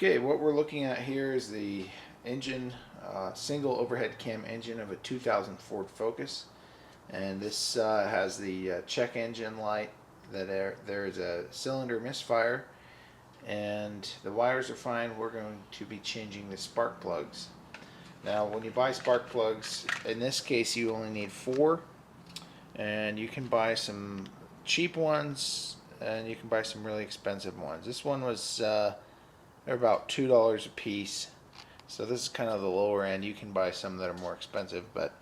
Okay, what we're looking at here is the engine, single overhead cam engine of a 2000 Ford Focus, and this has the check engine light. That there is a cylinder misfire, and the wires are fine. We're going to be changing the spark plugs. Now, when you buy spark plugs, in this case, you only need 4, and you can buy some cheap ones, and you can buy some really expensive ones. This one was they're about $2 a piece, so this is kind of the lower end. You can buy some that are more expensive, but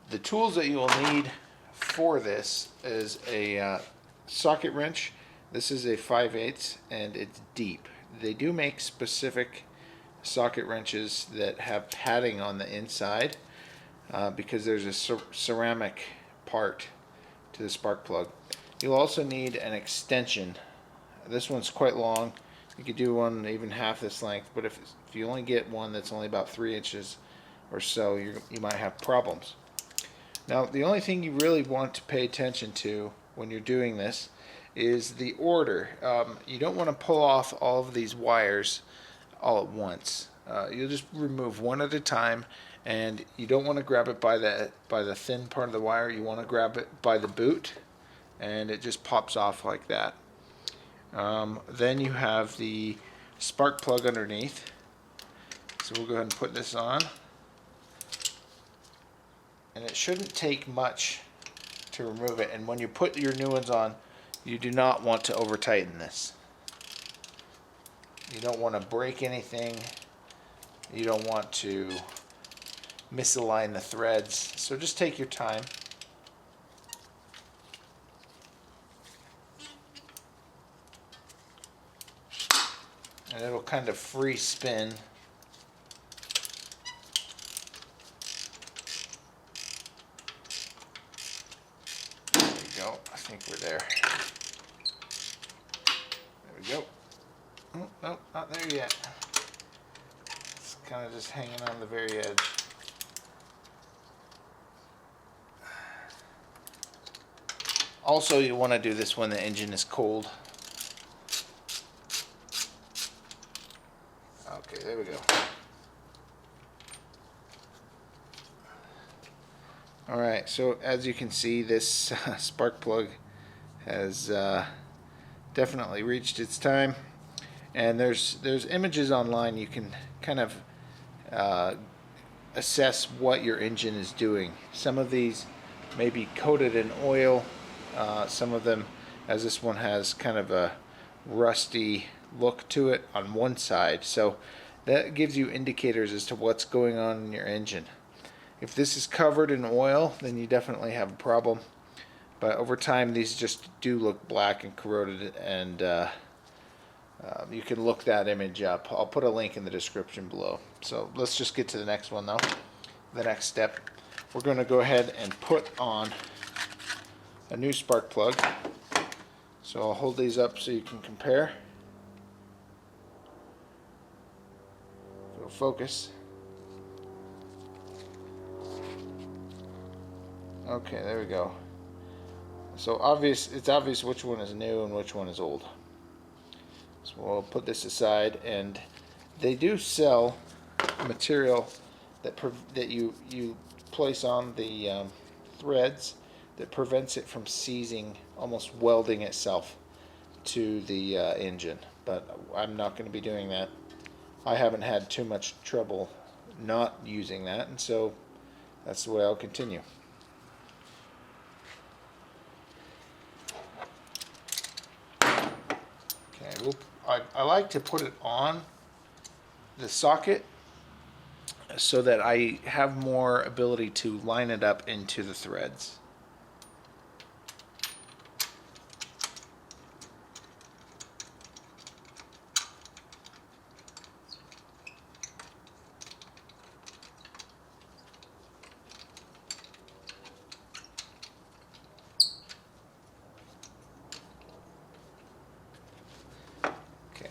the tools that you will need for this is a socket wrench. This is a 5/8 and it's deep. They do make specific socket wrenches that have padding on the inside because there's a ceramic part to the spark plug. You'll also need an extension. This one's quite long. You could do one even half this length, but if you only get one that's only about 3 inches or so, you might have problems. Now, the only thing you really want to pay attention to when you're doing this is the order. You don't want to pull off all of these wires all at once. You'll just remove one at a time, and you don't want to grab it by the thin part of the wire. You want to grab it by the boot, and it just pops off like that. Then you have the spark plug underneath. So we'll go ahead and put this on. And it shouldn't take much to remove it. And when you put your new ones on, you do not want to over tighten this. You don't want to break anything. You don't want to misalign the threads. So just take your time. And it'll kind of free spin. There we go. I think we're there. There we go. Oh, no, not there yet. It's kind of just hanging on the very edge. Also, you want to do this when the engine is cold. Okay, there we go. Alright, so as you can see, this spark plug has definitely reached its time. And there's images online. You can kind of assess what your engine is doing. Some of these may be coated in oil. Some of them, as this one has kind of a rusty look to it on one side, so that gives you indicators as to what's going on in your engine. If this is covered in oil, then you definitely have a problem, but over time these just do look black and corroded, and you can look that image up. I'll put a link in the description below. So let's just get to the next one though. The next step, we're going to go ahead and put on a new spark plug. So I'll hold these up so you can compare. It'll focus. Okay, there we go. So it's obvious which one is new and which one is old. So we'll put this aside, and they do sell material that you place on the threads that prevents it from seizing, almost welding itself to the engine. But I'm not going to be doing that. I haven't had too much trouble not using that, and so that's the way I'll continue. Okay, I like to put it on the socket so that I have more ability to line it up into the threads.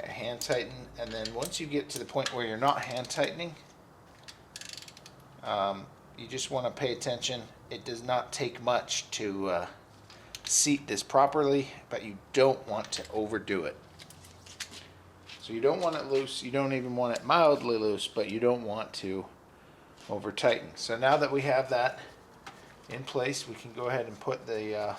Hand tighten, and then once you get to the point where you're not hand tightening, you just want to pay attention. It does not take much to seat this properly, but you don't want to overdo it. So you don't want it loose, you don't even want it mildly loose, but you don't want to over tighten. So now that we have that in place, we can go ahead and put the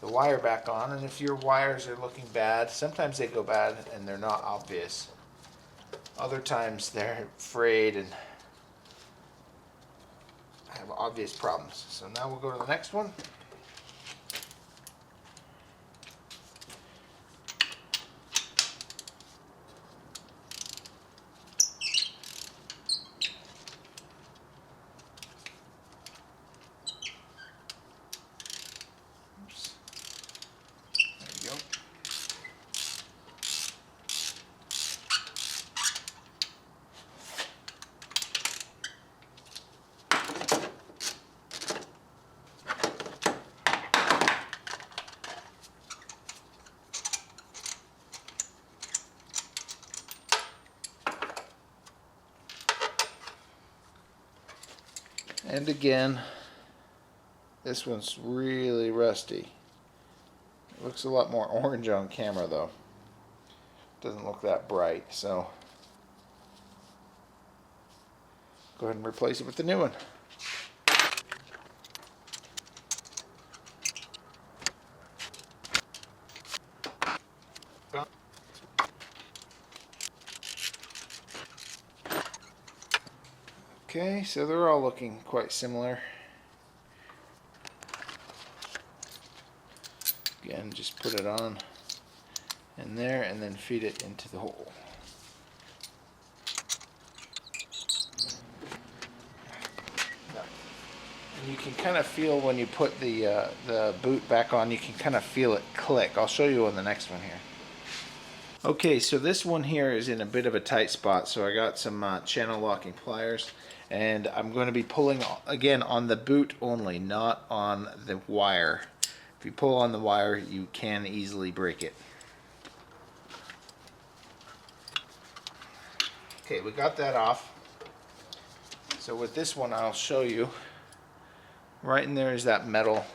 wire back on. And if your wires are looking bad, sometimes they go bad and they're not obvious. Other times they're frayed and have obvious problems. So now we'll go to the next one. Oops. There you go. And again, this one's really rusty. It looks a lot more orange on camera though. Doesn't look that bright, so go ahead and replace it with the new one. Okay, so they're all looking quite similar. Again, just put it on in there and then feed it into the hole. And you can kind of feel when you put the boot back on, you can kind of feel it click. I'll show you on the next one here. Okay, so this one here is in a bit of a tight spot, so I got some channel locking pliers, and I'm going to be pulling again on the boot only, not on the wire. If you pull on the wire, you can easily break it. Okay, we got that off. So with this one, I'll show you. Right in there is that metal.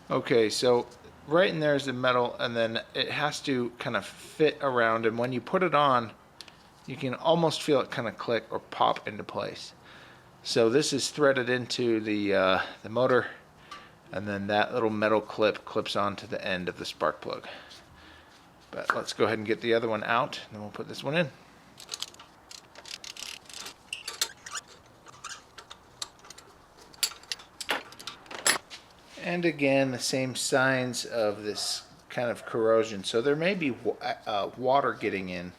Okay, so right in there is the metal, and then it has to kind of fit around, and when you put it on, you can almost feel it kind of click or pop into place. So this is threaded into the motor, and then that little metal clip clips onto the end of the spark plug. But let's go ahead and get the other one out, and then we'll put this one in. And again, the same signs of this kind of corrosion. So there may be water getting in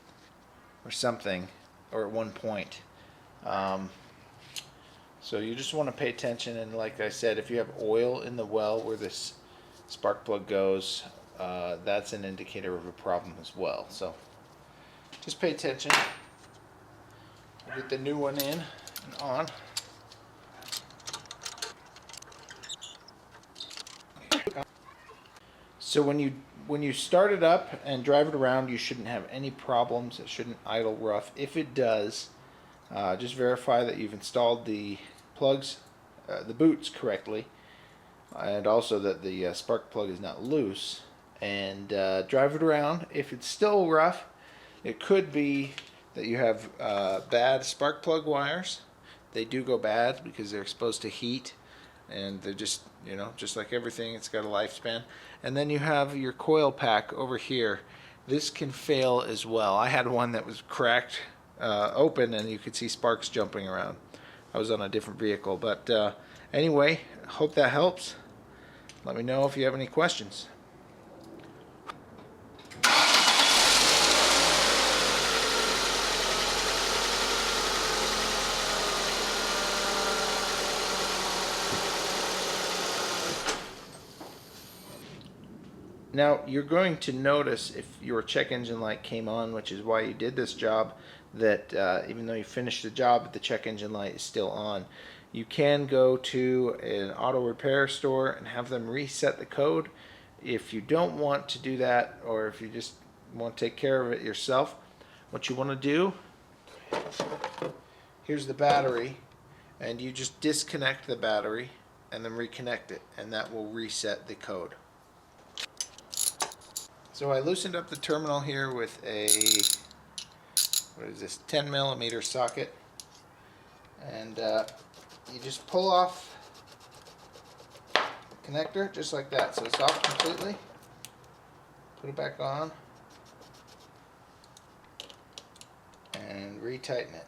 or something, or at one point. So you just want to pay attention, and like I said, if you have oil in the well where this spark plug goes, that's an indicator of a problem as well. So just pay attention. I'll get the new one in and on. So when you start it up and drive it around, you shouldn't have any problems. It shouldn't idle rough. If it does, just verify that you've installed the plugs, the boots correctly, and also that the spark plug is not loose. And drive it around. If it's still rough, it could be that you have bad spark plug wires. They do go bad because they're exposed to heat, and they're just, you know, just like everything, it's got a lifespan. And then you have your coil pack over here. This can fail as well. I had one that was cracked open, and you could see sparks jumping around. I was on a different vehicle, but anyway, hope that helps. Let me know if you have any questions. Now you're going to notice if your check engine light came on, which is why you did this job, that even though you finished the job, the check engine light is still on. You can go to an auto repair store and have them reset the code. If you don't want to do that, or if you just want to take care of it yourself, what you want to do, here's the battery, and you just disconnect the battery and then reconnect it, and that will reset the code. So I loosened up the terminal here with a, what is this, 10 millimeter socket, and you just pull off the connector just like that, so it's off completely. Put it back on and retighten it.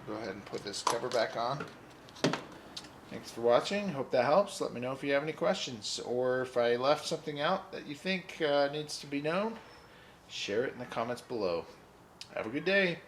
Go ahead and put this cover back on. Thanks for watching. Hope that helps. Let me know if you have any questions, or if I left something out that you think needs to be known. Share it in the comments below. Have a good day.